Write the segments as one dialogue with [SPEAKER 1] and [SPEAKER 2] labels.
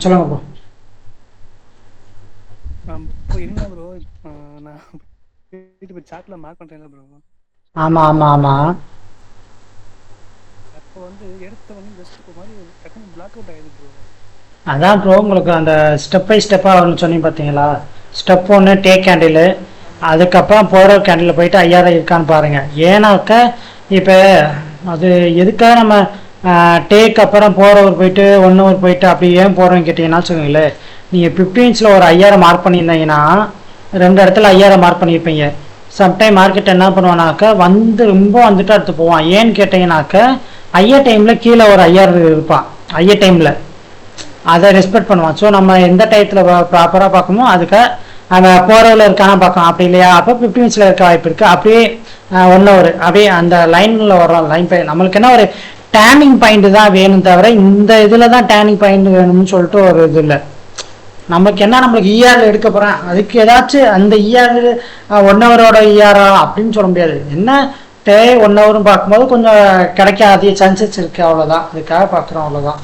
[SPEAKER 1] சொல்லுங்க bro.
[SPEAKER 2] Bro இருங்க bro. நான் இப்போ சாட்ல மார்க் பண்றேன்ல ப்ரோ.
[SPEAKER 1] ஆமா ஆமா ஆமா.
[SPEAKER 2] அப்போ வந்து எடுத்த வந்து ஜஸ்ட் ஒரு மாதிரி டக்குன்னு பிளாக் அவுட் ஆயிடுது ப்ரோ.
[SPEAKER 1] அதான் ப்ரோ உங்களுக்கு அந்த ஸ்டெப் பை ஸ்டெப்பாக ஒன்று சொன்னீங்க பார்த்தீங்களா. ஸ்டெப் ஒன்று டேக் கேண்டிலு,
[SPEAKER 2] ஆமா
[SPEAKER 1] அதுக்கப்புறம் போகிற கேண்டில் போயிட்டு 5000 இருக்கான்னு பாருங்கள். ஏன்னாக்க இப்போ அது எதுக்காக நம்ம டேக் அப்புறம் போகிறவர் போயிட்டு 1 ஹவர் போயிட்டு அப்படி ஏன் போகிறோன்னு கேட்டிங்கன்னா வச்சுக்கோங்களேன், நீங்கள் 15ஸில் ஒரு 5000 மார்க் பண்ணியிருந்தீங்கன்னா 2 இடத்துல 5000 மார்க் பண்ணியிருப்பீங்க. சம்டைம் மார்க்கெட் என்ன பண்ணுவானாக்க வந்து ரொம்ப வந்துட்டு அடுத்து போவான். ஏன்னு கேட்டிங்கனாக்க ஐயர் டைமில் கீழே ஒரு 5000 இருப்பான் ஐயர் டைமில். அதை ரெஸ்பெக்ட் பண்ணுவான். ஸோ நம்ம எந்த டயத்தில் ப்ராப்பராக பார்க்கணுமோ அதுக்கு அந்த போகிறவில் இருக்கானா பார்க்கலாம். அப்படி இல்லையா அப்போ 15ஸில் இருக்க வாய்ப்பு இருக்குது. அப்படியே 1 ஹவர் அப்படியே அந்த லைனில் வரோம். லைன் பாயிண்ட் நம்மளுக்கு என்ன ஒரு டேர்னிங் பாயிண்ட் தான் வேணும் தவிர இந்த இதில் தான் டேர்னிங் பாயிண்ட் வேணும்னு சொல்லிட்டு ஒரு இது இல்லை. நமக்கு என்ன நம்மளுக்கு இஆர் எடுக்க போகிறேன் அதுக்கு ஏதாச்சும் அந்த இஆர் 1 ஹவரோட இஆரா அப்படின்னு சொல்ல முடியாது. என்ன டே 1 ஹவர்னு பார்க்கும்போது கொஞ்சம் கிடைக்க அதிக சான்சஸ் இருக்குது, அவ்வளோதான். அதுக்காக பார்க்குறோம், அவ்வளோதான்.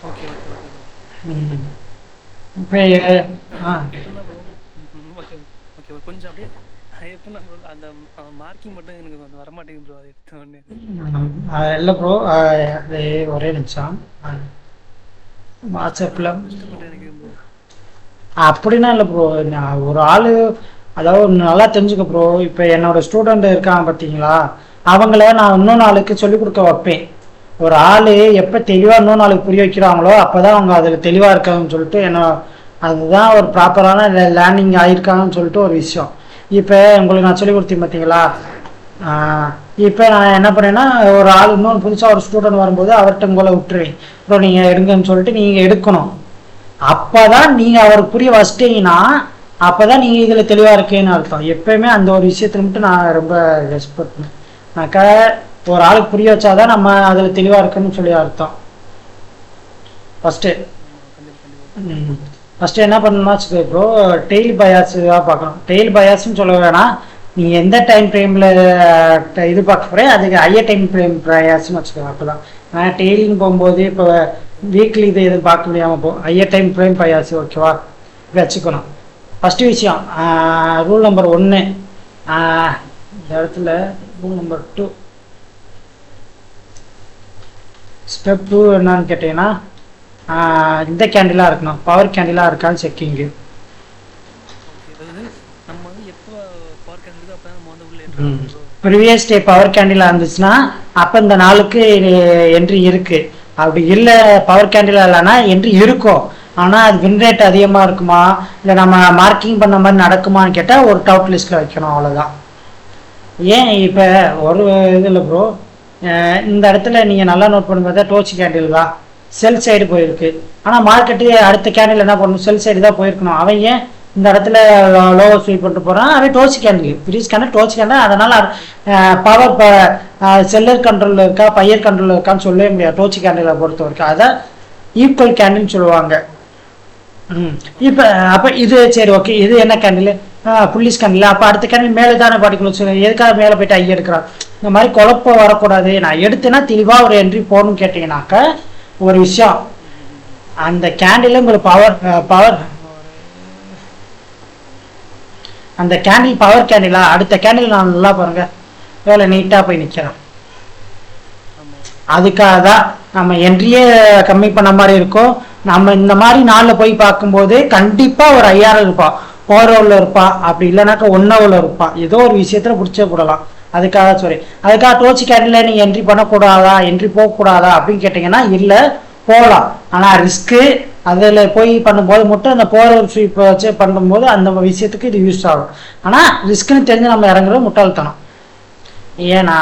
[SPEAKER 2] Okay okay okay bro.
[SPEAKER 1] இப்போ
[SPEAKER 2] எப்படின்னா ப்ரோ ஓகே ஓகே ப்ரோ கொஞ்சம் அப்படியே எப்படின்னா ப்ரோ அந்த மார்க்கிங் மட்டும் எனக்கு வந்து வரமாட்டேங்குது ப்ரோ. அது எடுத்த உடனே
[SPEAKER 1] இல்லை ப்ரோ, அது ஒரே நிமிஷம். வாட்ஸ்அப்பில்
[SPEAKER 2] கஷ்டப்பட்டு எனக்கு ப்ரோ.
[SPEAKER 1] அப்படின்னா இல்லை ப்ரோ. நான் ஒரு ஆள் அதாவது நல்லா தெரிஞ்சுக்க ப்ரோ. இப்போ என்னோட ஸ்டூடெண்ட் இருக்காங்க பார்த்தீங்களா, அவங்கள நான் இன்னொன்று ஆளுக்கு சொல்லிக் கொடுக்க வைப்பேன். ஒரு ஆள் எப்போ தெளிவாக இன்னொன்று ஆளுக்கு புரிய வைக்கிறாங்களோ அப்போ தான் அவங்க அதில் தெளிவாக இருக்காங்கன்னு சொல்லிட்டு என்ன, அதுதான் ஒரு ப்ராப்பரான லேர்னிங் ஆகியிருக்காங்கன்னு சொல்லிட்டு ஒரு விஷயம். இப்போ உங்களுக்கு நான் சொல்லிக் கொடுத்தேன் பார்த்தீங்களா. இப்போ நான் என்ன பண்ணேன்னா, ஒரு ஆள் இன்னொன்று புதுசாக ஒரு ஸ்டூடெண்ட் வரும்போது அவர்கிட்ட உங்களை விட்டுருவேன். ப்ரோ நீங்கள் எடுங்கன்னு சொல்லிட்டு நீங்கள் எடுக்கணும். அப்போ தான் நீங்கள் அவருக்கு புரிய வச்சிட்டிங்கன்னா அப்போ தான் நீங்கள் இதில் தெளிவாக இருக்கேன்னு அர்த்தம். எப்போயுமே அந்த ஒரு விஷயத்தில் மட்டும் நான் ரொம்ப ரெஸ்பெக்ட் பண்ணேன். நாக்கா ஒரு ஆளுக்கு புரிய வச்சாதான் நம்ம அதில் தெளிவாக இருக்குன்னு சொல்லி அர்த்தம். ஃபஸ்ட்டு என்ன பண்ணணும்னா வச்சுக்கோ ப்ரோ, டெய்லி பயாஸாக பார்க்கணும். டெய்லி பயாஸ்ன்னு சொல்ல வேணாம், நீங்கள் எந்த டைம் ஃப்ரேமில் இது பார்க்க போகிறேன் அதுக்கு ஹையர் டைம் ஃப்ரேம் பயாஸ்ன்னு வச்சுக்கோங்க. அப்போ தான் நான் டெய்லின்னு போகும்போது இப்போ வீக்லி இது எதுவும் பார்க்க முடியாமல் போகும். ஹையர் டைம் ஃப்ரேம் பயாஸ் ஓகேவா, இப்படி வச்சுக்கணும். ஃபஸ்ட்டு விஷயம் ரூல் நம்பர் 1 இந்த இடத்துல. ரூல் நம்பர் 2 ஸ்டெப் 2 என்னன்னு கேட்டீங்கன்னா, இந்த கேண்டிலாக இருக்கணும், பவர் கேண்டிலாக இருக்கான்னு செக்கிங்கு.
[SPEAKER 2] நம்ம வந்து எப்போ பவர் கேண்டில் அப்போ நம்ம வந்து உள்ள
[SPEAKER 1] ப்ரீவியஸ் டே பவர் கேண்டிலாக இருந்துச்சுன்னா அப்போ இந்த நாளுக்கு என்ட்ரி இருக்குது. அப்படி இல்லை பவர் கேண்டிலாக இல்லைன்னா என்ட்ரி இருக்கும், ஆனால் அது வின் ரேட் அதிகமாக இருக்குமா இல்லை நம்ம மார்க்கிங் பண்ண மாதிரி நடக்குமான்னு கேட்டால் ஒரு டவுட் லிஸ்ட்டில் வைக்கணும், அவ்வளோதான். ஏன் இப்போ ஒரு இதில் ப்ரோ இந்த இடத்துல நீங்கள் நல்லா நோட் பண்ணி பார்த்தா டோர்ச் கேண்டில் தான் செல் சைடு போயிருக்கு. ஆனால் மார்க்கெட்டு அடுத்த கேண்டில் என்ன பண்ணணும், செல் சைடு தான் போயிருக்கணும். அவன் ஏன் இந்த இடத்துல லோவர் ஸ்வீப் பண்ணிட்டு போகிறான், அவன் torch candle breeze candle torch candle. அதனால் பவர் செல்லர் கண்ட்ரோலில் இருக்கா பையர் கண்ட்ரோலில் இருக்கான்னு சொல்லவே முடியாது டோர்ச் கேண்டிலை பொறுத்த வரைக்கும். அதை ஈக்குவல் கேண்டில்னு சொல்லுவாங்க. இப்போ அப்போ இது சரி ஓகே, இது என்ன கேண்டில், புள்ளிஸ் கேண்டில். அப்போ அடுத்த கேண்டில் மேலே தானே படிக்கணும், எதுக்காக மேலே போயிட்டு ஐயா எடுக்கிறான். இந்த மாதிரி குழப்பம் வரக்கூடாது. நான் எடுத்தேன்னா தெளிவாக ஒரு என்ட்ரி போகணும்னு கேட்டிங்கனாக்க ஒரு விஷயம், அந்த கேண்டில் உங்களுக்கு பவர் அந்த கேண்டில் பவர் கேண்டிலா, அடுத்த கேண்டில் நான் நல்லா பாருங்க எவ்வளோ நீட்டாக போய் நிற்கிறேன். அதுக்காக தான் நம்ம என்ட்ரியே கம்மி பண்ண மாதிரி இருக்கும். நம்ம இந்த மாதிரி நாளில் போய் பார்க்கும்போது கண்டிப்பாக ஒரு 5000 இருப்பான், 4 ஹவரில் இருப்பான், அப்படி இல்லைனாக்கா 1 ஹவரில் இருப்பான். ஏதோ ஒரு விஷயத்தில் பிடிச்சே கூடலாம். அதுக்காக சாரி, அதுக்காக டோர்ச் கேண்டில் நீங்கள் என்ட்ரி பண்ணக்கூடாதா என்ட்ரி போகக்கூடாதா அப்படின்னு கேட்டிங்கன்னா இல்லை, போகலாம். ஆனால் ரிஸ்க்கு அதில் போய் பண்ணும்போது மட்டும் அந்த போகிற ஒரு ஸ்வீப் வச்சு பண்ணும்போது அந்த விஷயத்துக்கு இது யூஸ் ஆகும். ஆனால் ரிஸ்க்குன்னு தெரிஞ்சு நம்ம இறங்குறது முட்டாள்தனம். ஏன்னா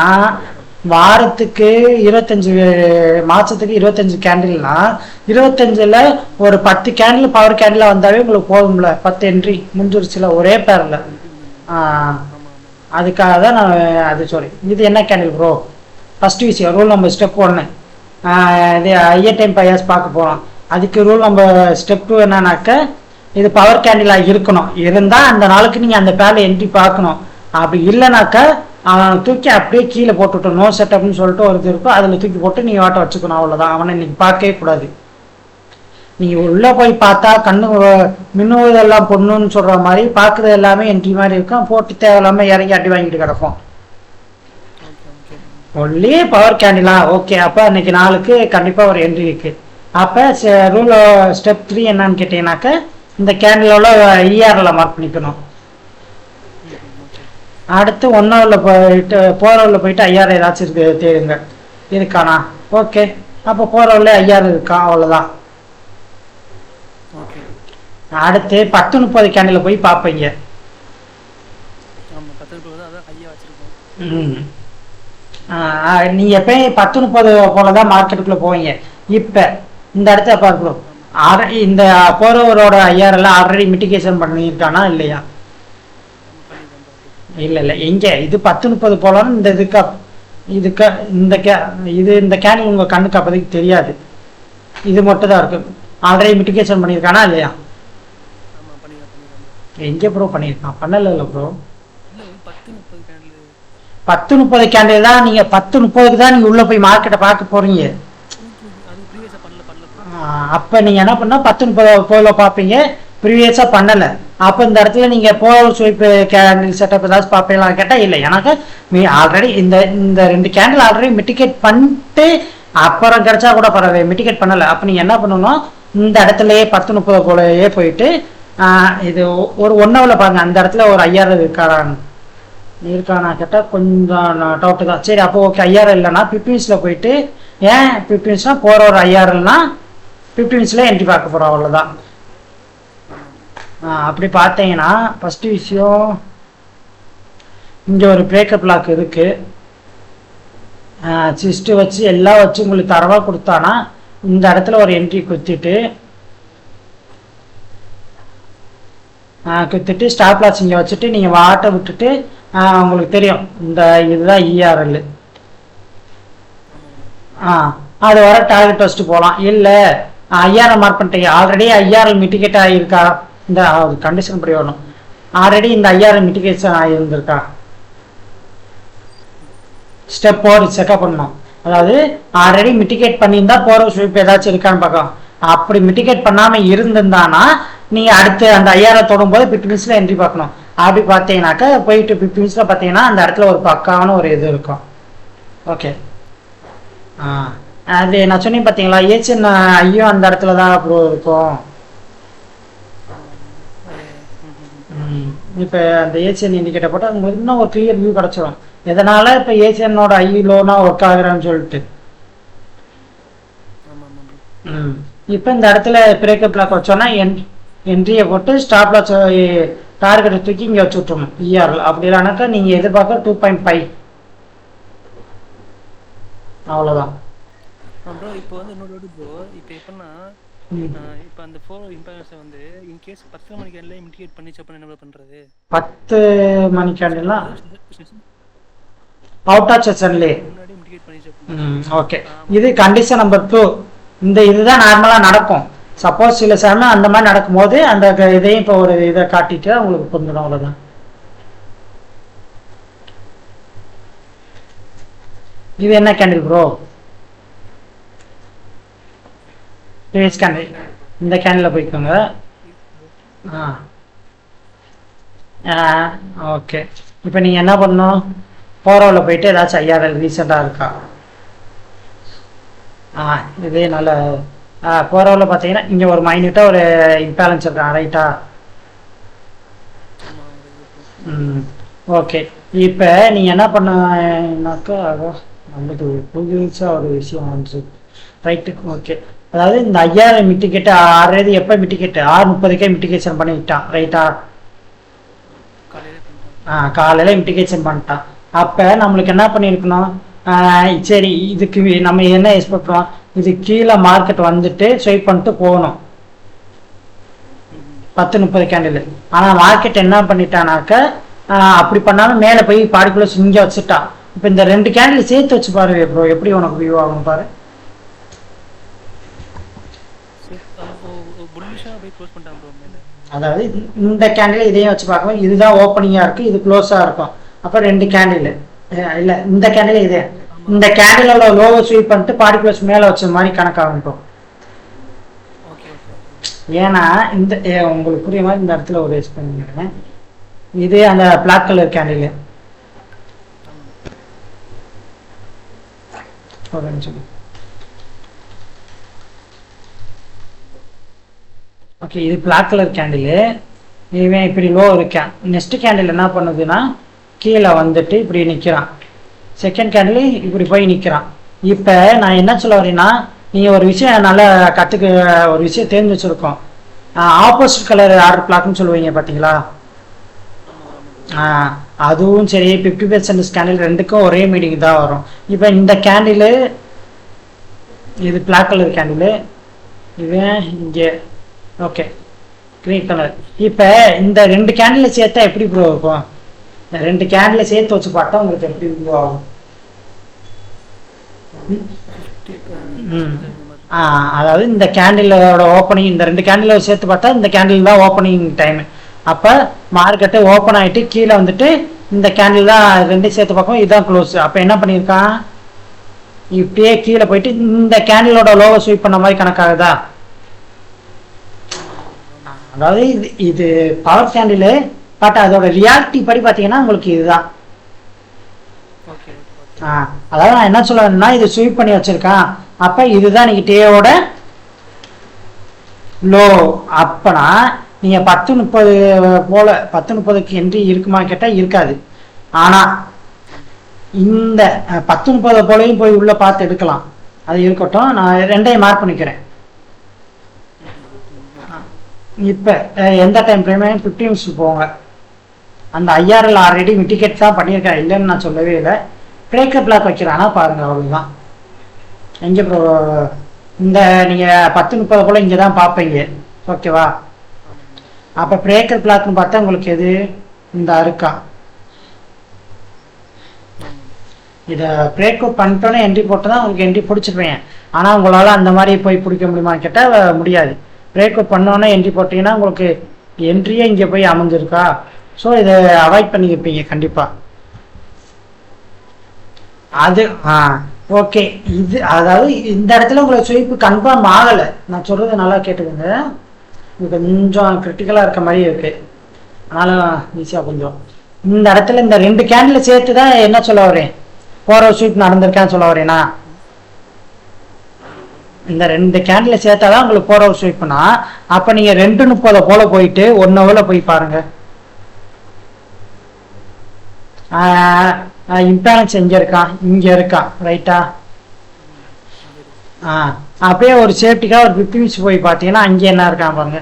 [SPEAKER 1] வாரத்துக்கு 25 மாதத்துக்கு 25 கேண்டில்னா 25ல் ஒரு 10 கேண்டில் பவர் கேண்டிலாக வந்தாவே உங்களுக்கு போதும்ல, 10 என்ட்ரி முடிஞ்சிருச்சுல ஒரே பேரில். அதுக்காக தான் நான் அது சாரி. இது என்ன கேண்டில் ப்ரோ, ஃபஸ்ட்டு விஷயம் ரூல் நம்பர் ஸ்டெப் 1 இது ஹையர் டைம் பயாஸ் பார்க்க போகிறோம். அதுக்கு ரூல் நம்பர் ஸ்டெப் 2 என்னன்னாக்க, இது பவர் கேண்டிலாக இருக்கணும். இருந்தால் அந்த நாளுக்கு நீங்கள் அந்த பேரில் என்ட்ரி பார்க்கணும். அப்படி இல்லைனாக்கா அவனை தூக்கி அப்படியே கீழே போட்டுவிட்டோம். நோ செட்டப்னு சொல்லிட்டு ஒரு இது இருக்கும், அதில் தூக்கி போட்டு நீங்கள் வாட்ட வச்சுக்கணும், அவ்வளோதான். அவனை இன்னைக்கு பார்க்கவே கூடாது. நீங்கள் உள்ளே போய் பார்த்தா கண்ணு மின்னுவதெல்லாம் பொண்ணுன்னு சொல்கிற மாதிரி பார்க்குறது எல்லாமே என்ட்ரி மாதிரி இருக்கும், போட்டு தேவையில்லாமல் இறங்கி அடி வாங்கிட்டு கிடக்கும். Only power candela? ஓகே, அப்போ இன்னைக்கு நாளுக்கு கண்டிப்பாக ஒரு என்ட்ரி இருக்குது. அப்போ ரூல் ஸ்டெப் 3 என்னன்னு கேட்டீங்கன்னாக்க இந்த கேண்டிலோட இஆரில் மார்க் பண்ணிக்கணும். அடுத்து 1 ஹவரில் போயிட்டு 4 ஹவரில் போயிட்டு 5000 ஏதாச்சும் இருக்கு தேடுங்க. இருக்கானா? ஓகே, அப்போ 4 ஹவரில் 5000 இருக்கா, அவ்வளோதான். அடுத்து 10:30 கேண்டில் போய் பார்ப்பீங்க. நீங்க எப்பயும் 10:30 போலதான் மார்க்கெட்டுக்குள்ள போவீங்க. இப்ப இந்த இடத்த பார்க்கணும், இந்த போறவரோட 5000 எல்லாம் ஆல்ரெடி மிட்டிகேஷன் பண்ணியிருக்கானா இல்லையா? இல்ல எங்க இது 10:30 போலன்னு இந்த இதுக்கு இந்த கேண்டில் உங்க கண்ணுக்கு அப்போதைக்கு தெரியாது, இது மட்டும் தான் இருக்கு. ஆல்ரெடி மிட்டிகேஷன் பண்ணியிருக்கானா இல்லையா? எங்க ப்ரோ பண்ணியிருக்கான்? பண்ணல ப்ரோ. 10:30 கேண்டில் தான். நீங்க 10:30க்கு தான் நீங்க உள்ள போய் மார்க்கெட்டை பார்க்க போறீங்க. அப்ப நீங்க என்ன பண்ணா 10:30 பார்ப்பீங்க, ப்ரீவியஸா பண்ணல. அப்ப இந்த இடத்துல நீங்க போர் ஸ்வைப் கேண்டில் செட்டப் ஏதாச்சும் பார்ப்பீங்களா கேட்டா இல்லை. எனக்கு ஆல்ரெடி இந்த 2 கேண்டில் ஆல்ரெடி மிட்டிகேட் பண்ணிட்டு அப்புறம் கிடைச்சா கூட பரவாயில்ல, மிட்டிகேட் பண்ணல. அப்ப நீங்க என்ன பண்ணணும், இந்த இடத்துலயே 10:30 போலயே போயிட்டு இது ஒரு 1 ஹவர்ல பாருங்க அந்த இடத்துல ஒரு 5000 இருக்கானா கேட்டால் கொஞ்சம் டவுட்டு தான். சரி, அப்போ ஓகே 5000 இல்லைன்னா 15 போயிட்டு, ஏன் 15 போகிற ஒரு 5000னா 15 என்ட்ரி பார்க்க போகிறோம், அவ்வளோதான். அப்படி பார்த்தீங்கன்னா ஃபஸ்ட்டு விஷயம் இங்கே ஒரு பிரேக்கப் லாக் இருக்கு, சிஸ்ட்டு வச்சு எல்லாம் வச்சு உங்களுக்கு தரவாக கொடுத்தானா இந்த இடத்துல ஒரு என்ட்ரி குத்திட்டு ஸ்டாப் லாஸ் இங்கே வச்சுட்டு நீங்கள் வாட்டை விட்டுட்டு உங்களுக்கு தெரியும் இந்த இதுதான் இஆர்எல். அது வர டார்கெட் வச்சுட்டு போகலாம். இல்லை 5000 மார்க் பண்ணிட்டீங்க, ஆல்ரெடி 5000 மிட்டிகேட் ஆகியிருக்கா, இந்த கண்டிஷன் படி வரணும். ஆல்ரெடி இந்த 5000 மிட்டிகேஷன் ஆகியிருந்திருக்கா, ஸ்டெப் 4 செக்அப் பண்ணணும். அதாவது ஆல்ரெடி மிட்டிகேட் பண்ணியிருந்தா போகிற ஸ்வீப் ஏதாச்சும் இருக்கான்னு பார்க்கலாம். அப்படி மிட்டிகேட் பண்ணாமல் இருந்திருந்தானா நீங்கள் அடுத்து அந்த 5000 தொடும்போது 15 என்ட்ரி பார்க்கணும். அப்படி பார்த்தீங்கன்னாக்கா போயிட்டு 15 பார்த்தீங்கன்னா அந்த இடத்துல ஒரு பக்காவான ஒரு இது இருக்கும். ஓகே, அது நான் சொன்னேன் பார்த்தீங்களா, ஏச்சின் ஐயோ அந்த இடத்துல தான் அப்புறம் இருக்கும். இப்போ அந்த ஏசியன் இண்டிகேட்டர் போட்டால் உங்களுக்கு இன்னும் ஒரு கிளியர் வியூ கிடச்சிடும். எதனால இப்போ ஏசியனோட ஐலோனா ஒர்க் ஆகுறான்னு சொல்லிட்டு. இப்போ இந்த இடத்துல பிரேக்கப் பிளாக் வச்சோன்னா என்ட்ரியை போட்டு ஸ்டாப் லாஸ் டார்கெட்டை தூக்கி இங்கே வச்சு விட்டுருணும் இஆர்எல். அப்படி இல்லைனாக்கா நீங்கள் எதிர்பார்க்க 2.5, அவ்வளோதான்.
[SPEAKER 2] இப்போ வந்து இன்னொரு ப்ரோ, இப்போ எப்படின்னா இப்போ அந்த 4 இம்பேலன்ஸை வந்து இன்கேஸ் 10 மணி கேண்டில் இண்டிகேட் பண்ணிச்சு அப்படின்னா என்ன பண்ணுறது?
[SPEAKER 1] 10 மணி கேண்டில்லாம் அவுட் ஆஃப் செஷன்லே
[SPEAKER 2] முன்னாடி இண்டிகேட் பண்ணிச்சு.
[SPEAKER 1] ஓகே, இது கண்டிஷன் நம்பர் 2. இந்த இதுதான் நார்மலாக நடக்கும். சப்போஸ் சில சமயம் அந்த மாதிரி நடக்கும்போது அந்த இதையும் இப்போ ஒரு இதை காட்டிட்டு உங்களுக்கு புரிஞ்சிடும், அவ்வளோதான். இது என்ன கேண்டில் ப்ரோ? Previous candle. இந்த கேண்டில் போய்க்கோங்க. ஓகே, இப்போ நீங்கள் என்ன பண்ணணும், போரோவில் போயிட்டு ஏதாச்சும் 5000 ரீசெண்டாக இருக்கா? இதே நல்ல போரோவில் பார்த்தீங்கன்னா இங்கே ஒரு மைன்யூட்டாக ஒரு இம்பேலன்ஸ் இருக்கான், ரைட்டா? ஓகே, இப்போ நீங்கள் என்ன பண்ணாக்கா நம்மளுக்கு புதுசாக ஒரு விஷயம் வந்துச்சு, ரைட்டு. ஓகே, அதாவது இந்த 5000 மிட்டிகேட்டு ஆல்ரெடி எப்போ மிட்டிகேட்டு 6:30க்கே மிட்டிகேஷன் பண்ணிவிட்டான், ரைட்டா? காலையில் மிட்டிகேஷன் பண்ணிட்டான். அப்போ நம்மளுக்கு என்ன பண்ணியிருக்கணும், சரி இதுக்கு நம்ம என்ன எக்ஸ்பெக்ட் பண்ணோம், இது கீழே மார்க்கெட் வந்துட்டு ஸ்வைப் பண்ணிட்டு போகணும் 10:30 கேண்டில். ஆனால் மார்க்கெட் என்ன பண்ணிட்டானாக்க அப்படி பண்ணாலும் மேலே போய் பார்ட்டிகுலர்ஸ் இங்கே வச்சுட்டான். இப்போ இந்த 2 கேண்டில் சேர்த்து வச்சு பாரு ப்ரோ, எப்படி உனக்கு வியூ ஆகும் பாரு. அதாவது இந்த கேண்டில் இதையும் வச்சு பார்க்கணும், இதுதான் ஓப்பனிங்காக இருக்குது, இது க்ளோஸாக இருக்கும். அப்போ 2 கேண்டில் இல்லை, இந்த கேண்டில் இதே, இந்த கேண்டிலோட லோவை ஸ்வீப் பண்ணிட்டு பார்ட்டிகுலர்ஸ் மேலே வச்ச மாதிரி கணக்காகும். இப்போ
[SPEAKER 2] ஓகே ஓகே.
[SPEAKER 1] ஏன்னா இந்த உங்களுக்கு புரிய மாதிரி இந்த இடத்துல ஒரு வேஸ்ட் பண்ணிக்கிறேன். இது அந்த பிளாக் கலர் கேண்டில்.
[SPEAKER 2] ஆமாம்.
[SPEAKER 1] ஒரு நிமிஷம். ஓகே, இது பிளாக் கலர் கேண்டில். இவன் இப்படி லோ இருக்கான். நெக்ஸ்ட் கேண்டில் என்ன பண்ணுதுன்னா கீழே வந்துட்டு இப்படி நிற்கிறான். செகண்ட் கேண்டில் இப்படி போய் நிற்கிறான். இப்போ நான் என்ன சொல்ல வரேன்னா, நீங்கள் ஒரு விஷயம் நல்லா ஒரு விஷயம் தெரிஞ்சு வச்சுருக்கோம். ஆப்போசிட் கலர் ஆர்டர் பிளாக்னு சொல்லுவீங்க பார்த்தீங்களா? அதுவும் சரி, 50% கேண்டில் ரெண்டுக்கும் ஒரே மீடிங் தான் வரும். இப்போ இந்த கேண்டில், இது பிளாக் கலர் கேண்டில், இவன் இங்கே ஓகே க்ரீன் கலர். இப்போ இந்த 2 கேண்டில் சேர்த்தா எப்படி ப்ரோ இருக்கும்? இந்த 2 கேண்டில் சேர்த்து வச்சு பார்த்தா உங்களுக்கு எப்படி ப்ரோ ஆகும்? அதாவது இந்த கேண்டிலோட ஓப்பனிங், இந்த 2 கேண்டில் சேர்த்து பார்த்தா இந்த கேண்டில் தான் ஓப்பனிங் டைம். அப்போ மார்க்கெட்டு ஓப்பன் ஆகிட்டு கீழே வந்துட்டு இந்த கேண்டில் தான் 2 சேர்த்து பார்க்கும், இதுதான் க்ளோஸ். அப்போ என்ன பண்ணியிருக்கான், இப்படியே கீழே போயிட்டு இந்த கேண்டிலோட லோவை ஸ்வீப் பண்ண மாதிரி கணக்காகுதா? அதாவது இது பவர் கேண்டில், பட் அதோட ரியாலிட்டி படி பார்த்தீங்கன்னா உங்களுக்கு இதுதான். அதாவது நான் என்ன சொல்லுவேன்னா, இது ஸ்வீப் பண்ணி வச்சிருக்கான், அப்போ இதுதான் நீங்கள் டேயோட லோ. அப்பனா நீங்கள் 10-30 போல 10-30க்கு என்ட்ரி இருக்குமா கேட்டால் இருக்காது. ஆனால் இந்த 10-30 போலையும் போய் உள்ள பார்த்து எடுக்கலாம். அது இருக்கட்டும், நான் 2ஐயும் மார்க் பண்ணிக்கிறேன். இப்போ எந்த டைம் ஃப்ரேமே 50 நிமிஷம் போங்க. அந்த IRL ஆல்ரெடி மிட்டிகேட் தான் பண்ணியிருக்கேன், இல்லைன்னு நான் சொல்லவே இல்லை. பிரேக்கப் பிளாக் வைக்கிறானா பாருங்க, அவ்வளோதான். எங்கே ப்ரோ இந்த நீங்கள் 10-30 போல் இங்கே தான் பார்ப்பீங்க, ஓகேவா? அப்போ பிரேக்கர் பிளாக்னு பார்த்தா உங்களுக்கு எது இந்த இருக்கா? இதை பிரேக்கப் பண்ணிட்டோன்னே என்ட்ரி போட்டு தான் உங்களுக்கு என்ட்ரி பிடிச்சிருப்பேன். ஆனால் உங்களால் அந்த மாதிரி போய் பிடிக்க முடியுமான்னு கேட்டால் முடியாது. பிரேக்கப் பண்ணோன்னே என்ட்ரி போட்டிங்கன்னா உங்களுக்கு என்ட்ரியே இங்கே போய் அமைஞ்சிருக்கா. ஸோ இதை அவாய்ட் பண்ணி வைப்பீங்க கண்டிப்பாக. அது ஓகே. இது அதாவது இந்த இடத்துல உங்களுக்கு ஸ்வீப்பு கன்ஃபார்ம் ஆகலை. நான் சொல்கிறது நல்லா கேட்டுக்கோங்க, இது கொஞ்சம் கிரிட்டிக்கலாக இருக்க மாதிரி இருக்குது. அதனால் ஈஸியாக கொஞ்சம் இந்த இடத்துல இந்த 2 கேண்டில் சேர்த்து தான் என்ன சொல்ல வரேன், போகிற ஸ்வீப் நடந்திருக்கான்னு சொல்ல வரேன்னா, இந்த 2 கேண்டில் சேர்த்தா தான் உங்களுக்கு போகிற ஸ்வீப்னா, அப்போ நீங்கள் 2:30 போல் போயிட்டு 1 ஹவரில் போய் பாருங்கள். இம்பேலன்ஸ் எங்கே இருக்கான், இங்கே இருக்கான், ரைட்டா? அப்படியே ஒரு சேஃப்டிக்காக ஒரு 50 நிமிஷம் போய் பார்த்தீங்கன்னா அங்கே என்ன இருக்கான் பாருங்க.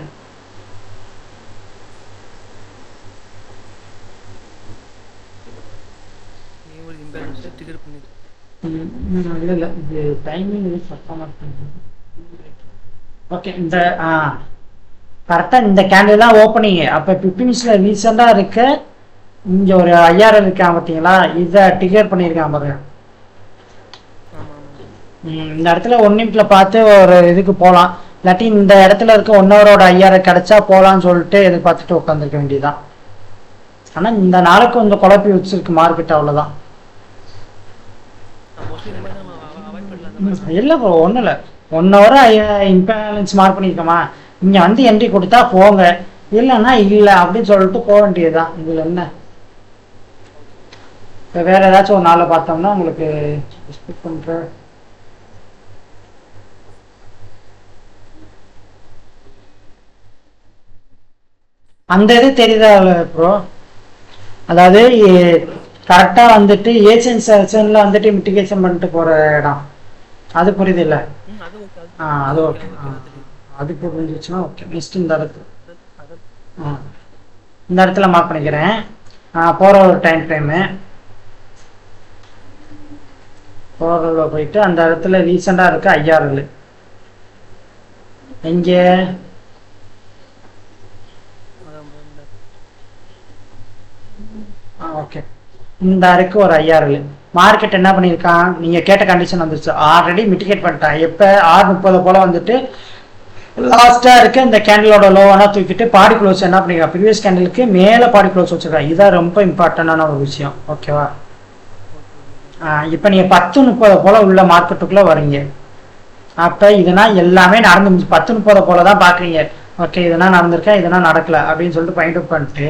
[SPEAKER 1] இல்லை இல்லை, இது டைமிங் ஓகே. இந்த கரெக்டாக இந்த கேண்டில் தான் ஓப்பனிங். அப்போ 50 நிமிஷத்தில் ரீசெண்டாக இருக்க இங்கே ஒரு IRL இருக்கான் பார்த்தீங்களா, இதை டிகர் பண்ணியிருக்கான் பாருங்க. இந்த இடத்துல 1 நிமிஷத்தில் பார்த்து ஒரு இதுக்கு போகலாம், இல்லாட்டி இந்த இடத்துல இருக்க 1 ஹவரோட IRL கிடைச்சா போகலான்னு சொல்லிட்டு எதிர்பார்த்துட்டு உட்காந்துருக்க வேண்டியதுதான். ஆனால் இந்த நாளுக்கு கொஞ்சம் குழப்பி வச்சிருக்கு மார்க்கெட், அவ்வளோதான். இல்லை ப்ரோ, ஒன்றும் இல்லை. 1 ஹவரை இம்பேலன்ஸ் மார்க் பண்ணியிருக்கோமா, இங்கே வந்து என்ட்ரி கொடுத்தா போங்க, இல்லைன்னா இல்லை அப்படின்னு சொல்லிட்டு போக வேண்டியதுதான். இதில் என்ன இப்போ வேற ஏதாச்சும் ஒரு நாளில் பார்த்தோம்னா உங்களுக்கு எக்ஸ்பெக்ட் பண்ணுற அந்த இது தெரியுதா ப்ரோ? அதாவது கரெக்டாக வந்துட்டு ஏசியன் செஷனில் வந்துட்டு மிட்டிகேஷன் பண்ணிட்டு போகிற இடம், அது புரியுது இல்லை? அது ஓகே. அது புரிஞ்சிச்சுன்னா ஓகே. நெக்ஸ்ட் இந்த இடத்துல இந்த இடத்துல மார்க் பண்ணிக்கிறேன். போகிற ஒரு டைமு போகிற போயிட்டு அந்த இடத்துல ரீசெண்டாக இருக்க IRL எங்கே ஓகே. இந்த அறைக்கு ஒரு IRL மார்க்கெட் என்ன பண்ணியிருக்கான், நீங்கள் கேட்ட கண்டிஷன் வந்துருச்சு, ஆல்ரெடி மிட்டிகேட் பண்ணிட்டான். எப்போ 6:30 போல் வந்துட்டு லாஸ்ட்டாக இருக்க இந்த கேண்டிலோட லோவெல்லாம் தூக்கிட்டு பாடி க்ளோஸ் என்ன பண்ணிருக்கான், ப்ரீவியஸ் கேண்டிலுக்கு மேலே பாடி க்ளோஸ் வச்சுருக்கான். இதுதான் ரொம்ப இம்பார்ட்டண்டான ஒரு விஷயம், ஓகேவா? இப்போ நீங்கள் 10:30 போல் உள்ள மார்க்கெட்டுக்குள்ளே வரீங்க. அப்ப இதெல்லாம் எல்லாமே நடந்து 10-30 போலதான் பாக்குறீங்க. ஓகே, இதெல்லாம் நடந்திருக்கேன், இதெல்லாம் நடக்கல அப்படின்னு சொல்லிட்டு பாயிண்ட் அவுட் பண்ணிட்டு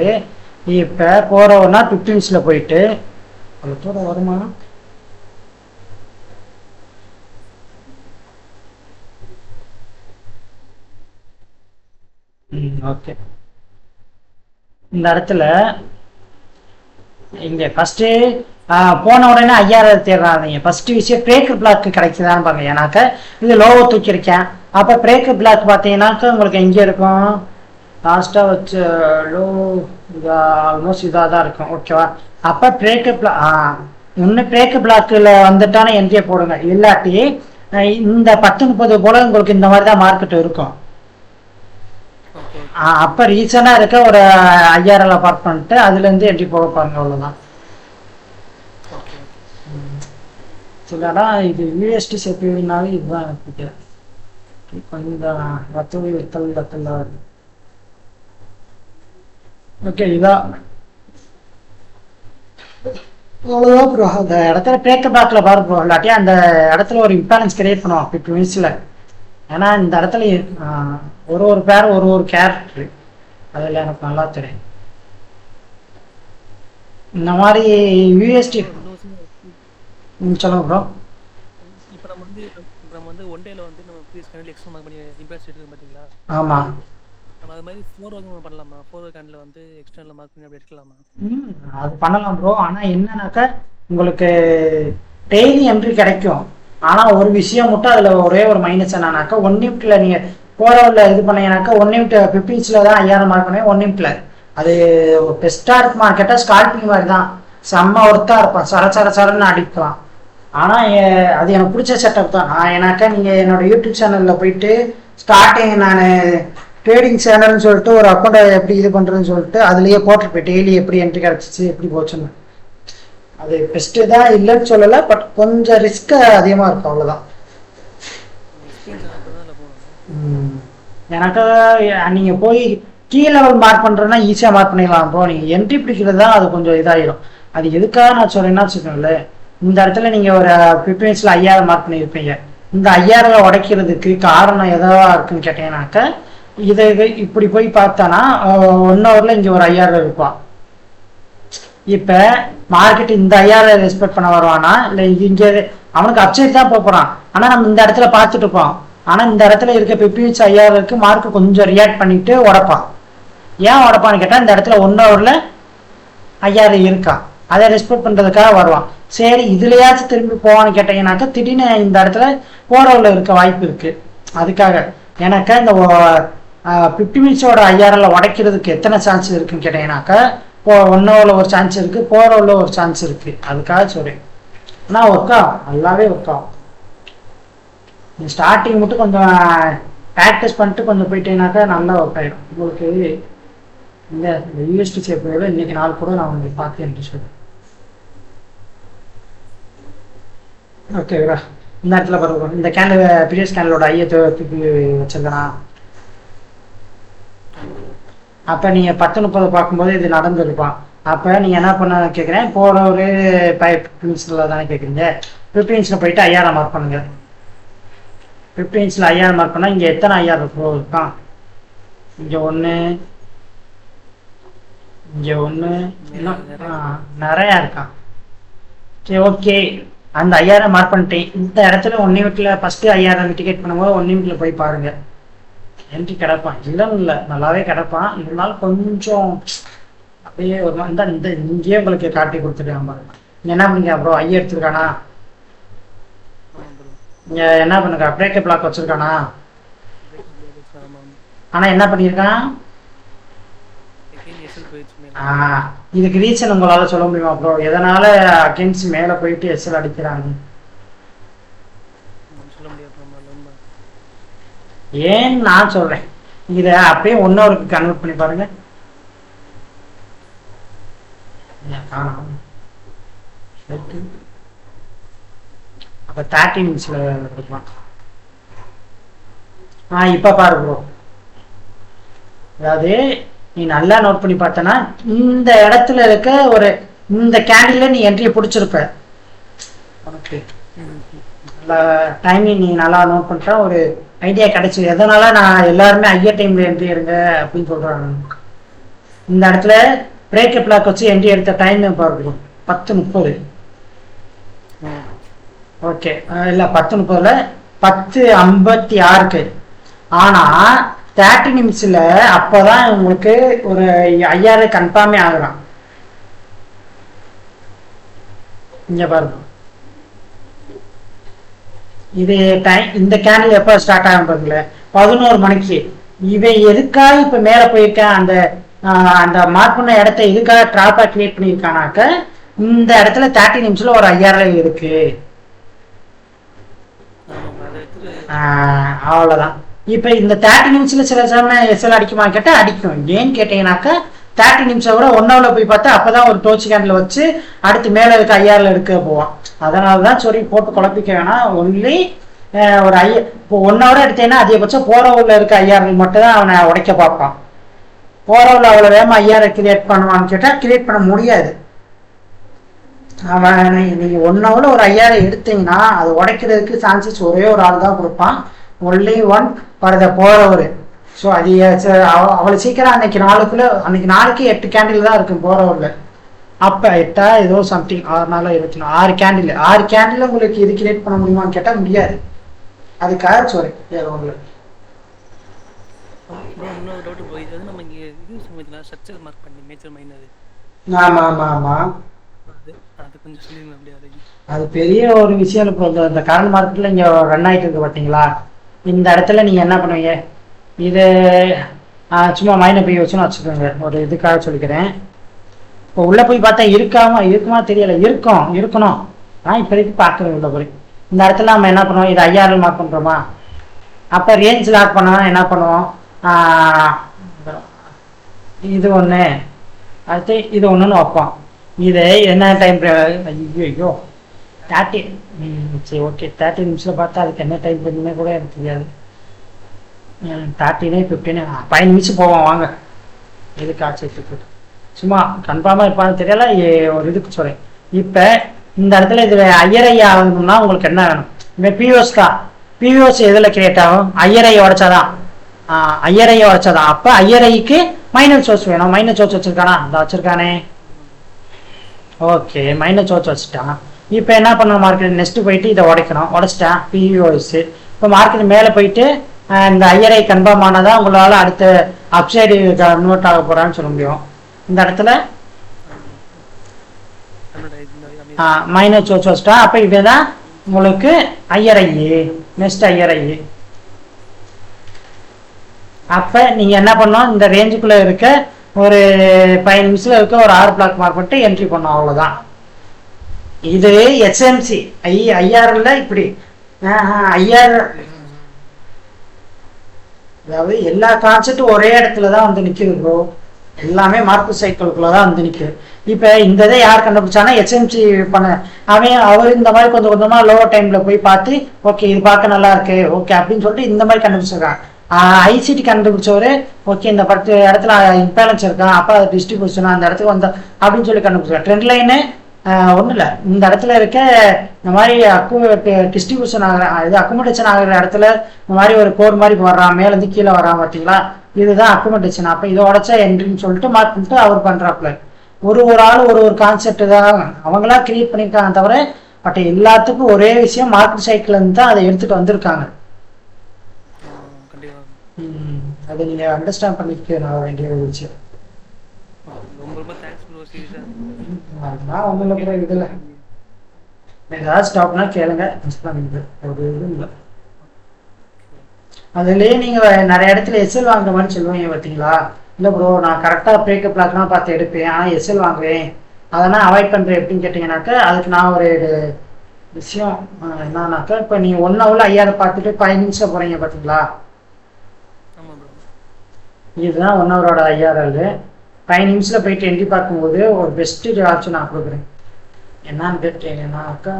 [SPEAKER 1] இப்ப போறவர்னா 15ல போயிட்டு அவ்வளோ வருமா? ஓகே, இந்த இடத்துல இங்க ஃபர்ஸ்ட் போன உடனே 5000 தேடுறாங்க. ஃபர்ஸ்ட் விஷயம் பிரேக்கர் பிளாக் கிடைக்குதான்னு பாருங்க. ஏன்னாக்க இது லோவை தூக்கியிருக்கேன். அப்ப பிரேக்கர் பிளாக் பார்த்தீங்கன்னாக்க உங்களுக்கு எங்கே இருக்கும்? லாஸ்டா வச்ச லோ ஆல்மோஸ்ட் இதாக தான் இருக்கும். ஓகேவா? அப்ப பிரேக்கர் பிளாக் இன்னும் பிரேக்கர் பிளாக்ல வந்துட்டான என்ட்ரியை போடுங்க. இல்லாட்டி இந்த 10-30 போல உங்களுக்கு இந்த மாதிரி தான் மார்க்கெட் இருக்கும். அப்ப ரீசனா இருக்க ஒரு 5000 பார்க் பண்ணிட்டு அதுல இருந்து என்ட்ரி போக பாருங்க. அவ்வளவுதான். சரிடா, இது யூஎஸ்டி சேர்ப்பினாலும் இதுதான் எனக்கு கொஞ்சம் வத்தல். ஓகே, இதான் அவ்வளவுதான் ப்ரோ. அந்த இடத்துல பிரேக்கர் பிளாக்ல பாரு ப்ரோ. இல்லாட்டி அந்த இடத்துல ஒரு இம்பேலன்ஸ் கிரியேட் பண்ணுவோம் 50 மினிட்ஸ்ல. ஏன்னா இந்த இடத்துல ஒரு பேர் ஒரு கேரக்டர், அதில் எனக்கு நல்லா தெரியும். இந்த மாதிரி யூஎஸ்டி சொல்லுங்க ப்ரோ.
[SPEAKER 2] இப்போ நம்ம வந்து ஒன் டேல வந்து நம்ம ப்ரீவியஸ் கேண்டில் எக்ஸ்ட்ரா மார்க் பண்ணி இம்பாக்ட் எடுத்து பாத்தீங்களா?
[SPEAKER 1] ஆமா,
[SPEAKER 2] நம்ம அது மாதிரி 4 வரைக்கும் பண்ணலாமா? 4 கேண்டில் வந்து எக்ஸ்டர்னல் மார்க் பண்ணி அப்படி எடுக்கலாமா?
[SPEAKER 1] அது பண்ணலாம் ப்ரோ. ஆனா என்னன்னாக்கா உங்களுக்கு டெய்லி என்ட்ரி கிடைக்கும். ஆனா ஒரு விஷயம் மட்டும் அதுல ஒரே ஒரு மைனஸ் என்னன்னாக்கா 1 நிமிட்ல நீங்க போறவர்ல இது பண்ணீங்கன்னாக்கா 1 நிமிட் 15ல தான் 5000 மார்க் பண்ணுவேன் 1 நிமிட்ல. அது பெஸ்டா இருக்குமா கேட்டா ஸ்கால்பிங் மாதிரி தான், செம்ம ஒர்த்தா இருப்பான், சரன்னு அடிக்கலாம். ஆனா அது எனக்கு பிடிச்ச செட்டப் தான். ஏன்னாக்கா நீங்க என்னோட யூடியூப் சேனல்ல போயிட்டு ஸ்டார்டிங் நான் ட்ரேடிங் சேனல்னு சொல்லிட்டு ஒரு அக்கௌண்ட்டை எப்படி இது பண்றதுன்னு சொல்லிட்டு அதுலயே போட்டிருப்பேன். டெய்லி எப்படி என்ட்ரி கிடைச்சிச்சு, எப்படி போச்சுன்னு. அது பெஸ்ட் தான், இல்லைன்னு சொல்லல. பட் கொஞ்சம் ரிஸ்க் அதிகமா இருக்கும், அவ்வளவுதான். எனக்கு நீங்க போய் கீ லெவல் மார்க் பண்றதுன்னா ஈஸியா மார்க் பண்ணிடலாம் ப்ரோ. நீங்க என்ட்ரி பிடிக்கிறது தான் அது கொஞ்சம் இதாயிரும். அது எதுக்காக நான் சொல்றேன்னா வச்சுக்கோங்களே, இந்த இடத்துல நீங்க ஒரு 15 மினிட்ஸ்ல 5000 மார்க் பண்ணியிருப்பீங்க. இந்த 5000 உடைக்கிறதுக்கு காரணம் எதா இருக்குன்னு கேட்டீங்கன்னாக்க, இதை இப்படி போய் பார்த்தானா 1 ஹவர்ல இங்க ஒரு 5000 இருப்பான். இப்ப மார்க்கெட் இந்த 5000 ரெஸ்பெக்ட் பண்ண வருவானா இல்ல இங்க அவனுக்கு அப்சைட் தான் போறான். ஆனா நம்ம இந்த இடத்துல பார்த்துட்டு இருப்போம். ஆனா இந்த இடத்துல இருக்க 15 மினிட்ஸ் 5000க்கு மார்க் கொஞ்சம் ரியாக்ட் பண்ணிட்டு உடைப்பான். ஏன் உடைப்பான்னு கேட்டா இந்த இடத்துல 1 ஹவர்ல 5000 இருக்கா, அதை ரெஸ்பெக்ட் பண்றதுக்காக வருவான். சரி, இதுலயாச்சும் திரும்பி போவான்னு கேட்டீங்கன்னாக்கா திடீர்னு இந்த இடத்துல போறவர்ல இருக்க வாய்ப்பு இருக்கு. அதுக்காக எனக்கு இந்த 50 மினிட்ஸோட 5000 உடைக்கிறதுக்கு எத்தனை சான்ஸ் இருக்குன்னு கேட்டீங்கன்னாக்கா 1 ஹவர்ல ஒரு சான்ஸ் இருக்கு, போறவர்ல ஒரு சான்ஸ் இருக்கு. அதுக்காக சொல்றேன். ஆனா ஒர்க் ஆகும், நல்லாவே ஒர்க் ஆகும். ஸ்டார்டிங் மட்டும் கொஞ்சம் ப்ராக்டிஸ் பண்ணிட்டு கொஞ்சம் போயிட்டீங்கன்னாக்கா நல்லா ஒர்க் ஆயிடும் உங்களுக்கு. இந்த யூஎஸ்டி சேப்போட இன்னைக்கு நாள் கூட நான் உங்களுக்கு பார்த்து என்று சொல்றேன். ஓகேவா? இந்த இடத்துல பாருங்க, இந்த கேண்டில் ப்ரீவியஸ் கேண்டலோட ஐயை தூக்கி வச்சிருக்கேனா? அப்ப நீங்க 10-30 பார்க்கும்போது இது நடந்திருப்பான். அப்ப நீங்க என்ன பண்ண கேட்குறேன், போற ஒரு 15 மினிட்ஸ்ல தானே கேட்குறீங்க. 15 மினிட்ஸ்ல போயிட்டு 5000 மார்க் பண்ணுங்க. 15 மினிட்ஸ்ல 5000 மார்க் பண்ணா இங்க எத்தனை 5000 இருக்கான்? இங்க 1, இங்க 1, நிறைய இருக்கான். சரி, ஓகே. அந்த 5000 மார்க் பண்ணிட்டேன். இந்த இடத்துல 1 நிமிட்ல ஃபர்ஸ்ட் 5000 டிக்கெட் பண்ணும்போது 1 நிமிட்ல போய் பாருங்க, என்ட்ரி கிடப்பான். இல்லை நல்லாவே கிடப்பான். இருந்தாலும் கொஞ்சம் அப்படியே ஒரு மாதிரி இந்த இங்கேயே உங்களுக்கு காட்டி கொடுத்துருக்கான் பாருங்க. என்ன பண்ணுங்க ப்ரோ, ஐ எடுத்துருக்கானா? இங்க என்ன பண்ணுங்க, பிரேக்கர் பிளாக் வச்சிருக்கானா? ஆனா என்ன பண்ணிருக்கான்? இதுக்கு ரீசன் உங்களால சொல்ல முடியுமா ப்ரோ? எதனால அகைன்ஸ்ட் மேல போயிட்டு எஸ்எல் அடிக்கிறாங்க? ஏன்னு நான் சொல்றேன். இத அப்படியே 1 ஹவருக்கு கன்வெர்ட் பண்ணி பாருங்க. அப்ப 30 மினிட்ஸ்ல இருக்கலாம். இப்ப பாரு ப்ரோ, அதாவது நீ நல்லா நோட் பண்ணி பார்த்தனா இந்த இடத்துல இருக்க ஒரு இந்த கேண்டில்ல நீ என்ட்ரியை பிடிச்சிருப்ப. உனக்கு டைமிங் நீ நல்லா நோட் பண்ணிட்டா ஒரு ஐடியா கிடைச்சி எதனால நான் எல்லாருமே ஐயர் டைம்ல என்ட்ரி எடுங்க அப்படின்னு சொல்றாங்க. இந்த இடத்துல பிரேக்கப் லாக் வச்சு என்ட்ரி எடுத்த டைம் பார்க்கணும் 10:30. ஓகே இல்லை 10:30 10:56. ஆனா 30 நிமிஷத்துல அப்போதான் உங்களுக்கு ஒரு 5000 கன்ஃபார்மே ஆகுறான். இங்க பாருங்க இது டைம். இந்த கேண்டில் எப்போ ஸ்டார்ட் ஆகும் பாருங்களேன் 11 மணிக்கு. இவன் எதுக்காக இப்ப மேல போயிருக்கேன் அந்த அந்த மார்க் பண்ண இடத்த எதுக்காக டிராப்பா கிரியேட் பண்ணியிருக்கானாக்க இந்த இடத்துல 30 நிமிஷத்துல ஒரு 5000 இருக்கு. அவ்வளவுதான். இப்ப இந்த 30 நிமிஷத்துல சில சமயம் எஸ்எல் அடிக்குமா கேட்டா அடிக்கும். ஏன்னு கேட்டீங்கன்னாக்கா 30 நிமிஷம் கூட 1 ஹவர்ல போய் பார்த்தா அப்பதான் ஒரு டோச்சு கேண்டில் வச்சு அடுத்து மேல இருக்க 5000 எடுக்க போவான். அதனாலதான் சரி போட்டு குழப்பிக்க வேணாம். ஒன்லி ஒரு இப்போ 1 ஹவர் எடுத்தேன்னா அதிகபட்சம் போறவுல இருக்க 5000 மட்டும் தான் அவனை உடைக்க பார்ப்பான். போறவுல அவ்வளவு வேகமா 5000 கிரியேட் பண்ணுவான்னு கேட்டா கிரியேட் பண்ண முடியாது. அவன் நீங்க 1 ஹவர்ல ஒரு 5000 எடுத்தீங்கன்னா அது உடைக்கிறதுக்கு சான்சஸ் ஒரே ஒரு ஆள் தான் கொடுப்பான். ஒன்லி ஒன் பரத போறவரு. ஸோ அது அவ்வளோ சீக்கிரம் அன்னைக்கு நாளுக்கு 8 கேண்டில் தான் இருக்கும் போறவரில். அப்போ 8 ஏதோ சம்திங் 6 நாள் 24 6 கேண்டில் உங்களுக்கு இது கிரியேட் பண்ண முடியுமான்னு கேட்டால் முடியாது. அதுக்காக சாரி ஏதோ உங்களுக்கு ஆமா ஆமா ஆமா அது பெரிய ஒரு விஷயம். இந்த கரண்ட் மார்க்கெட்ல இங்க ரன் ஆயிட்டு இருக்கு பாத்தீங்களா. இந்த இடத்துல நீங்க என்ன பண்ணுவீங்க, இது சும்மா மைனை போய் வச்சுன்னு வச்சுக்கோங்க. ஒரு இதுக்காக சொல்லிக்கிறேன். இப்போ உள்ள போய் பார்த்தா இருக்குமா தெரியல. இருக்கணும். நான் இப்போதைக்கு பார்க்குறேன் உள்ள போய். இந்த இடத்துல நம்ம என்ன பண்ணுவோம், இது 5000 மார்க் பண்ணுறோமா. அப்போ ரேஞ்ச் லாக் பண்ணோம்னா என்ன பண்ணுவோம், இது ஒன்று அடுத்து இது ஒன்றுன்னு வைப்போம். இது என்ன டைம் ஐயோ 30 சரி ஓகே 30 நிமிஷத்தில் பார்த்தா அதுக்கு என்ன டைம் பண்ணுமே கூட எனக்கு தெரியாது. 13 15 5 நிமிஷம் போவோம் வாங்க. எதுக்கு ஆச்சரிட்டு சும்மா கன்ஃபார்மாக இருப்பான்னு தெரியல. ஒரு இதுக்கு சொல்கிறேன். இப்போ இந்த இடத்துல இது ஐயரை ஆகணும்னா உங்களுக்கு என்ன வேணும், இப்போ பிஓஸ் தான். பிஓஸ் எதில் கிரியேட் ஆகும், ஐயரையை உடைச்சாதான். ஐயரையை உடைச்சாதான். அப்போ ஐயரைக்கு மைனர் சோர்ஸ் வேணும். மைனர் சோர்ஸ் வச்சுருக்கானா, இந்த வச்சுருக்கானே. ஓகே மைனர் சோர்ஸ் வச்சுட்டான். இப்போ என்ன பண்ணணும், மார்க்கெட் நெக்ஸ்ட்டு போயிட்டு இதை உடைக்கணும். உடைச்சிட்டேன் பிஓஎஸ். இப்போ மார்க்கெட் மேலே போயிட்டு இந்த ஐயரை கன்ஃபார்ம் ஆனதான் உங்களால் அடுத்த அப்சைடு கன்வெர்ட் ஆக போகிறான்னு சொல்ல முடியும். இந்த இடத்துல மைனர் சோர்ஸ் வச்சுட்டா. அப்போ இதுதான் உங்களுக்கு ஐயரை நெக்ஸ்ட் ஐயரை. அப்போ நீங்கள் என்ன பண்ணோம், இந்த ரேஞ்சுக்குள்ளே இருக்க ஒரு 5 நிமிஷத்தில் இருக்க ஒரு 6 பிளாக் மார்க் பண்ணிட்டு என்ட்ரி பண்ணோம். அவ்வளோதான். இது எஸ்எம்சி ஐஆர்ல இப்படி ஐஆர், அதாவது எல்லா கான்செப்டும் ஒரே இடத்துல தான் வந்து நிற்குது ப்ரோ. எல்லாமே மார்க்கெட் சைக்கிள்குள்ள தான் வந்து நிற்குது. இப்போ இந்த இதை யார் கண்டுபிடிச்சானா எஸ்எம்சி அவர் இந்த மாதிரி கொஞ்சம் கொஞ்சமாக லோவர் டைமில் போய் பார்த்து ஓகே இது பார்க்க நல்லா இருக்கு ஓகே அப்படின்னு சொல்லிட்டு இந்த மாதிரி கண்டுபிடிச்சிருக்காங்க. ஐசிடி கண்டுபிடிச்சவரு ஓகே இந்த 10 இடத்துல இம்பேலன்ஸ் இருக்கான், அப்போ அது டிஸ்ட்ரிபியூஷன் அந்த இடத்துக்கு வந்த அப்படின்னு சொல்லி கண்டுபிடிச்சிருக்காங்க. ட்ரெண்ட் லைனு ஒன்றும் இல்லை, இந்த இடத்துல இருக்க இந்த மாதிரி டிஸ்ட்ரிபியூஷன் ஆகிற இது அக்குமடேஷன் ஆகிற இடத்துல இந்த மாதிரி ஒரு கோர் மாதிரி வர்றான், மேலேருந்து கீழே வரான் பார்த்தீங்களா, இதுதான் அக்குமடேஷன். அப்போ இதை உடச்சா என்ட்ரின்னு சொல்லிட்டு மார்க் பண்ணிட்டு அவர் பண்ணுறாப்புல. ஒரு ஆள் ஒரு கான்செப்ட் தான் அவங்களா கிரியேட் பண்ணியிருக்காங்க தவிர பட் எல்லாத்துக்கும் ஒரே விஷயம் மார்க்கெட் சைக்கிள் இருந்து தான் அதை எடுத்துட்டு வந்திருக்காங்க. அதை நீங்க அண்டர்ஸ்டாண்ட் பண்ணிக்க நான் வேண்டிய ஒரு விஷயம். இதுல ஏதாவது ஸ்டாப்னா கேளுங்க. ஒரு இது இல்லை. அதுலயே நீங்க நிறைய இடத்துல எஸ்எல் வாங்குற மாதிரி சொல்லுவீங்க பார்த்தீங்களா. இல்லை ப்ரோ நான் கரெக்டாக பிரேக்கப் பிளாக்லாம் பார்த்து எடுப்பேன், ஆனால் எஸ்எல் வாங்குவேன், அதெல்லாம் அவாய்ட் பண்ணுறேன் எப்படின்னு கேட்டிங்கனாக்கா அதுக்கு நான் ஒரு விஷயம் என்னன்னாக்கா, இப்போ நீங்கள் 1 ஹவர்ல 5000 பார்த்துட்டு 5 நிமிஷம் போகிறீங்க பார்த்தீங்களா, இதுதான் 1 ஹவரோட 5000. 5 நிமிஷத்தில் போயிட்டு என்ட்ரி பார்க்கும்போது ஒரு பெஸ்ட்டு ஆப்ஷன் நான் கொடுக்குறேன். என்னன்னு கேட்டீங்கன்னாக்கா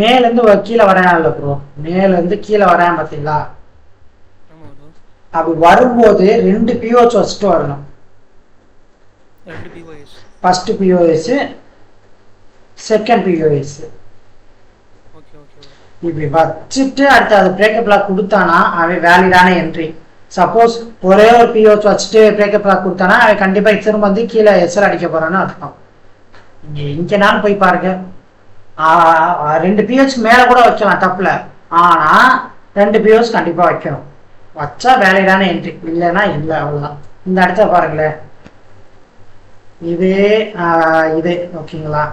[SPEAKER 1] மேலேருந்து கீழே வரேன் இல்லை ப்ரோ, மேலேருந்து கீழே வரேன் பார்த்தீங்களா, அப்படி வரும்போது 2 பிஓஸ் வச்சுட்டு வரணும். First POS, second POS.
[SPEAKER 2] Okay okay bro.
[SPEAKER 1] இப்படி வச்சுட்டு அடுத்து அது பிரேக்கப் லாக் கொடுத்தானா அவன் வேலிடான என்ட்ரி. சப்போஸ் ஒரே ஒரு பிஓஎஸ் வச்சுட்டு பிரேக்கப் லாக் கொடுத்தானா அவன் கண்டிப்பா திரும்ப வந்து கீழே எஸ்எல் அடிக்க போறான்னு அர்த்தம். இங்கனாலும் போய் பாருங்க, 2 பிஓஎஸ் மேல கூட வைக்கலாம் தப்புல, ஆனா 2 பிஓஎஸ் கண்டிப்பா வைக்கணும். வச்சா வேலிடான என்ட்ரி, இல்லைன்னா இல்லை, அவ்வளவுதான். இந்த இடத்துல பாருங்களேன், இது ஓகேங்களா.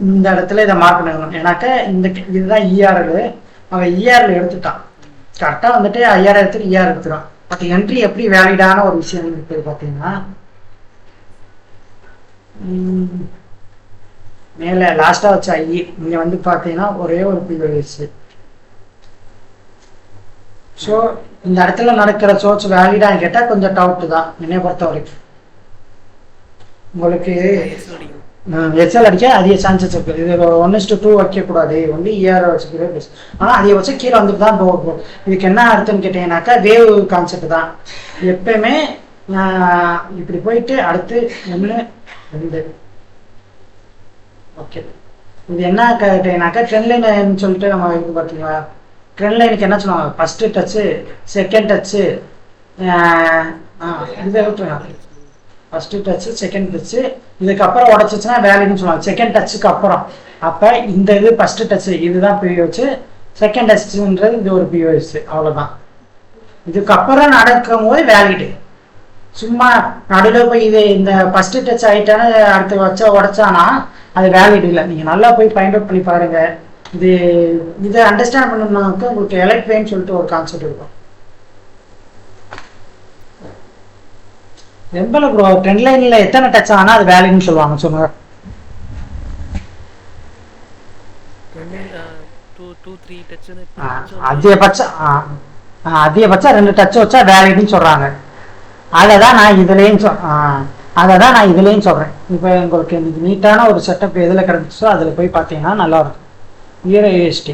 [SPEAKER 1] இந்த இடத்துல இதை மார்க் பண்ணணும். ஏன்னாக்க இதுதான் இஆர்எல், அவன் இஆர்எல் எடுத்துட்டான் கரெக்டா, வந்துட்டு ஐஆர் எடுத்துட்டு இஆர் எடுத்துட்டான். பட் என்ட்ரி எப்படி வேலிடான ஒரு விஷயம் இருக்கு பார்த்தீங்கன்னா, மேல லாஸ்டா வச்ச ஐ, இங்க வந்து பாத்தீங்கன்னா ஒரே ஒரு பிஓஎஸ். ஸோ இந்த இடத்துல நடக்கிற சோர்ஸ் வேலிடான்னு கேட்டா கொஞ்சம் டவுட் தான் என்னைய பொறுத்த வரைக்கும். உங்களுக்கு எஸ்எல் அடிக்க அதிக சான்சஸ் இருக்கு. இது 1:2 வைக்கக்கூடாது, ஒன்லி இஆர் வச்சுக்கிறேன் பெஸ்ட். ஆனால் அதிகபட்சம் கீழே வந்துட்டு தான் போகும். இதுக்கு என்ன அர்த்தம்னு கேட்டீங்கன்னாக்கா வேவ் கான்செப்ட் தான். எப்பயுமே இப்படி போயிட்டு அடுத்து 1 2. ஓகே, இது என்ன கேட்டீங்கன்னாக்கா ட்ரெண்ட் லைன் சொல்லிட்டு நம்ம இது பார்த்தீங்களா, ட்ரெண்ட் லைனுக்கு என்ன சொல்லுவாங்க, ஃபர்ஸ்ட் டச்சு, செகண்ட் டச்சு, இதை விட்டுருங்க. ஃபர்ஸ்ட் டச்சு, செகண்ட் டச்சு, இதுக்கப்புறம் உடச்சிச்சுன்னா வேலிட்னு சொல்லுவாங்க. செகண்ட் டச்சுக்கு அப்புறம் அப்போ இந்த இது ஃபர்ஸ்ட் டச்சு இதுதான் பிஓஎஸ், செகண்ட் டச்சுன்றது இது ஒரு பிஓஎஸ், அவ்வளோதான். இதுக்கப்புறம் நடக்கும் போது வேலிடு. சும்மா நடுவில் போய் இது இந்த ஃபர்ஸ்ட் டச் ஆகிட்டானு அடுத்து வச்சா உடச்சானா அது வேலிட் இல்லை. நீங்கள் நல்லா போய் ஃபைண்ட் அவுட் பண்ணி பாருங்க. இதை அண்டர்ஸ்டாண்ட் பண்ணணும்னாக்க உங்களுக்கு எலக்ட்ரேன்னு சொல்லிட்டு ஒரு கான்செப்ட் இருக்கும். எம்பல ப்ரோ ட்ரெண்ட் லைன்ல எத்தனை டச் ஆனா அது வேலிட்னு சொல்லுவாங்க சொன்னாங்க. அதிகபட்சம் 2 டச் வச்சா வேலிட்னு சொல்றாங்க. அதான் நான் இதுலயும் சொல்றேன். இப்போ உங்களுக்கு இன்னைக்கு நீட்டான ஒரு செட்டப் எதுல கிடைச்சிச்சோ அதுல போய் பார்த்தீங்கன்னா நல்லா இருக்கும். USD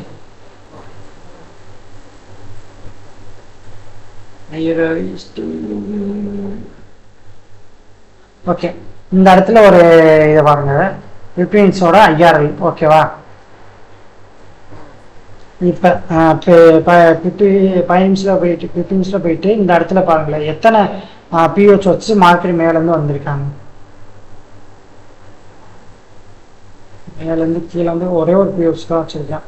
[SPEAKER 1] okay. இந்த இடத்துல ஒரு இதை பாருங்க, பிலிப்பீன்ஸோட ஐஆர்எல் ஓகேவா. இப்போ 5 நிமிஷத்தில் போயிட்டு இந்த இடத்துல பாருங்களேன் எத்தனை பிஹெச் வச்சு மார்க்கெட் மேலேருந்து வந்திருக்காங்க. மேலேருந்து கீழே வந்து ஒரே ஒரு பிஹெச் தான் வச்சிருக்கேன்.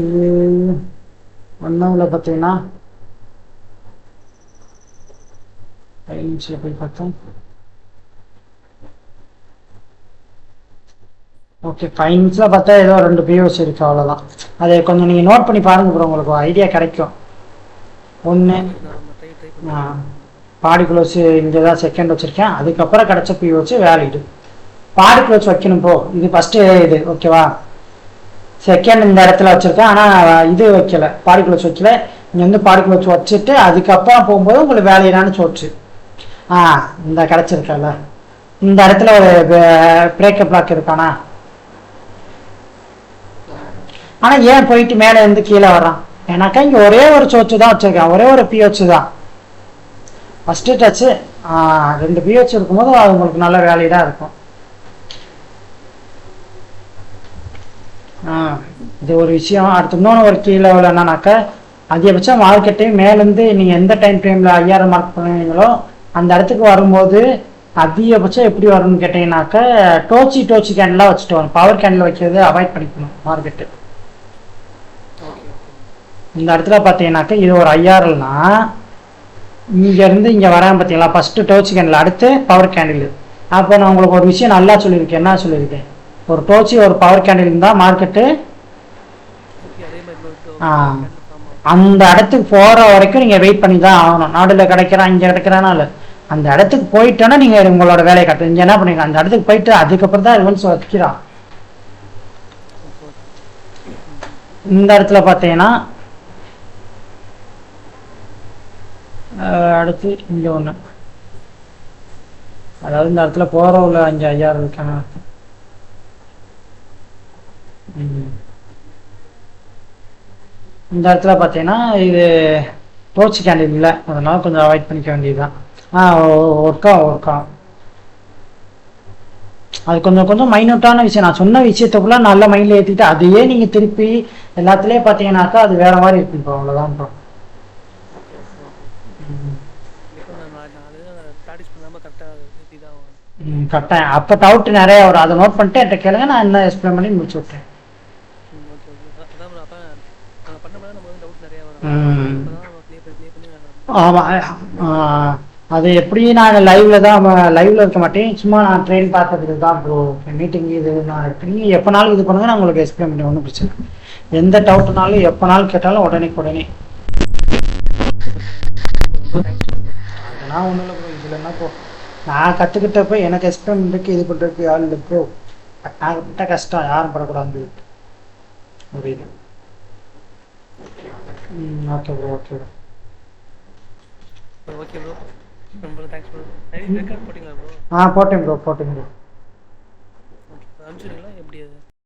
[SPEAKER 1] இது ஒன்றாவில் பார்த்தீங்கன்னா 5 நிமிஷத்தில் போய் பார்த்தோம். ஓகே, 5 நிமிஷத்தில் பார்த்தா ஏதோ 2 பிஓஎஸ் இருக்கு, அவ்வளோதான். அதை கொஞ்சம் நீங்கள் நோட் பண்ணி பாருங்க ப்ரோ, உங்களுக்கு ஐடியா கிடைக்கும். ஒன்று பாடி க்ளோஸ் இங்கே தான் செகண்ட் வச்சுருக்கேன், அதுக்கப்புறம் கிடச்ச பிஓஎஸ் வேலிடு. பாடி க்ளோஸ் வைக்கணும் போ, இது ஃபஸ்ட்டு இது ஓகேவா. செகண்ட் இந்த இடத்துல வச்சுருக்கேன், ஆனால் இது வைக்கல, பாடி க்ளோஸ் வைக்கல. இங்கே வந்து பாடி க்ளோஸ் வச்சுட்டு அதுக்கப்புறம் போகும்போது உங்களுக்கு வேலையிடான்னு சோச்சு. இந்த கிடச்சிருக்கல இந்த இடத்துல ஒரு பிரேக்கப் லாக் இருக்கானா. ஆனால் ஏன் போயிட்டு மேலே இருந்து கீழே வர்றான், ஏன்னாக்கா இங்கே ஒரே ஒரு சோச்சு தான் வச்சுருக்கேன், ஒரே ஒரு பிஹெச் தான். ஃபஸ்ட்டு டச்சு 2 பிஹெச் இருக்கும்போது அது உங்களுக்கு நல்ல வேலையாக இருக்கும். இது ஒரு விஷயம். அடுத்து இன்னொன்று ஒரு கீழே என்னன்னாக்கா, அதிகபட்சம் மார்க்கெட்டையும் மேலேருந்து நீங்கள் எந்த டைம் ஃப்ரேமில் ஐஆர் மார்க் பண்ணுவீங்களோ அந்த இடத்துக்கு வரும்போது அதிகபட்சம் எப்படி வரும்னு கேட்டீங்கன்னாக்கா, டோச்சி கேண்டிலாக வச்சுட்டு வரும். பவர் கேண்டில் வைக்கிறது அவாய்ட் பண்ணிக்கணும் மார்க்கெட்டு. இந்த இடத்துல பார்த்தீங்கன்னாக்கா இது ஒரு ஐஆர்எல்னா இங்கேருந்து இங்கே வரேன் பார்த்தீங்களா, ஃபஸ்ட்டு டோச்சி கேண்டில், அடுத்து பவர் கேண்டில். அப்போ நான் உங்களுக்கு ஒரு விஷயம் நல்லா சொல்லியிருக்கேன். என்ன சொல்லியிருக்கேன், ஒரு டோச்சி ஒரு பவர் கேண்டில் இருந்தால் மார்க்கெட்டு அந்த இடத்துக்கு போகிற வரைக்கும் நீங்கள் வெயிட் பண்ணி தான் ஆகணும். நாடில் கிடைக்கிறான் இங்கே கிடைக்கிறானால அந்த இடத்துக்கு போயிட்டோன்னா நீங்கள் உங்களோட வேலையை கட்டு. இங்கே என்ன பண்ணீங்க, அந்த இடத்துக்கு போயிட்டு அதுக்கப்புறம் தான் ரிவல்ஸ் வைக்கிறான். இந்த இடத்துல பார்த்தீங்கன்னா அடுத்து இங்கே ஒன்று, அதாவது இந்த இடத்துல போகிற உள்ள 5 ஐஆர் இருக்காங்க. இந்த இடத்துல பார்த்தீங்கன்னா இது டோர்ச் கேண்டில் இல்லை, அதனால கொஞ்சம் அவாய்ட் பண்ணிக்க வேண்டியதுதான். ஒர்க் ஆகும். அது கொஞ்சம் கொஞ்சம் மைனூட்டான விஷயம். நான் சொன்ன விஷயத்துக்குள்ள நல்ல மைண்ட்ல ஏற்றிட்டு அதையே நீங்கள் திருப்பி எல்லாத்துலேயே பார்த்தீங்கன்னாக்கா அது வேற மாதிரி இருக்கும் ப்ரோ. அவ்வளோதான் ப்ரோ. கரெக்டாக அப்போ டவுட் நிறைய வரும். அதை நோட் பண்ணிட்டு என்கிட்ட கேளுங்க, நான் என்ன எக்ஸ்பிளைன் பண்ணி முடிச்சு விட்டேன். ஆமாம், அது எப்படி நான் லைவ்ல இருக்க மாட்டேன், சும்மா நான் ட்ரெயின் பார்த்ததுக்கு தான் ப்ரோ. மீட்டிங் இது நான் நீங்கள் எப்போனாலும் இது பண்ணுங்க, நான் உங்களுக்கு எக்ஸ்பிளைன் பண்ணி ஒன்றும் பிரச்சனை. எந்த டவுட்னாலும் எப்போனாலும் கேட்டாலும் உடனே அதெல்லாம் ஒன்றும் இல்லை ப்ரோ. இதில் என்ன ப்ரோ, நான் கற்றுக்கிட்டப்போ எனக்கு எக்ஸ்பிளைன் பண்ணுறதுக்கு இது பண்ணுறதுக்கு யாரும் இல்லை ப்ரோ. நான் கிட்ட கஷ்டம் யாரும் படக்கூடாது. புரியுது. Okay bro.
[SPEAKER 2] ஓகே ப்ரோ, ரொம்ப தேங்க்ஸ் ப்ரோ. ரெக்கார்ட் போட்டிங்களா ப்ரோ?
[SPEAKER 1] போட்டேன் ப்ரோ.
[SPEAKER 2] அனுப்பிச்சிடுங்களா எப்படி அது?